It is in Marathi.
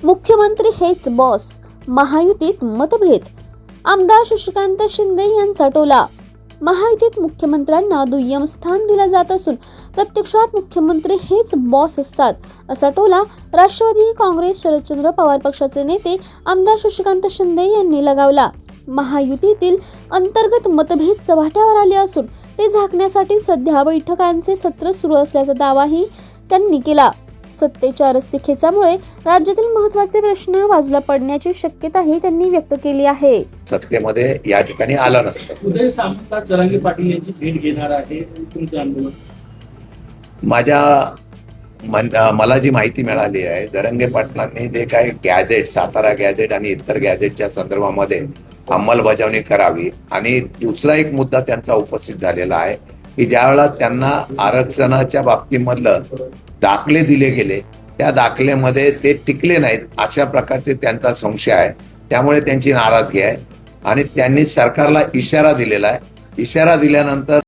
मुख्यमंत्री हेच बॉस, महायुतीत मतभेद. आमदार शशिकांत शिंदे यांचा टोला. महायुतीत मुख्यमंत्र्यांना दुय्यम स्थान दिलं जात असून प्रत्यक्षात मुख्यमंत्री हेच बॉस असतात, असा टोला राष्ट्रवादी काँग्रेस शरदचंद्र पवार पक्षाचे नेते आमदार शशिकांत शिंदे यांनी लगावला. महायुतीतील अंतर्गत मतभेद चव्हाट्यावर आले असून ते झाकण्यासाठी सध्या बैठकांचे सत्र सुरू असल्याचा दावाही त्यांनी केला. सत्तेच्या रस्सीखेचामुळे राज्यातील महत्त्वाचे प्रश्न बाजूला पडण्याची शक्यताही त्यांनी व्यक्त केली आहे. सत्तेमध्ये या ठिकाणी आला नसतं. उदय सामंत जरांगे पाटील यांची भेट घेणार आहे तुमचं आंदोलन. मला जी माहिती मिळाली आहे, जरांगे पाटलांनी जे काही गॅजेट, सातारा गॅजेट आणि इतर गॅजेटच्या संदर्भामध्ये अंमलबजावणी करावी. आणि दुसरा एक मुद्दा त्यांचा उपस्थित झालेला आहे की ज्यावेळेला त्यांना आरक्षणाच्या बाबतीमधलं दाखले दिले गेले, त्या दाखलेमध्ये ते टिकले नाहीत, अशा प्रकारचे त्यांचा संशय आहे. त्यामुळे त्यांची नाराजगी आहे आणि त्यांनी सरकारला इशारा दिलेला आहे. इशारा दिल्यानंतर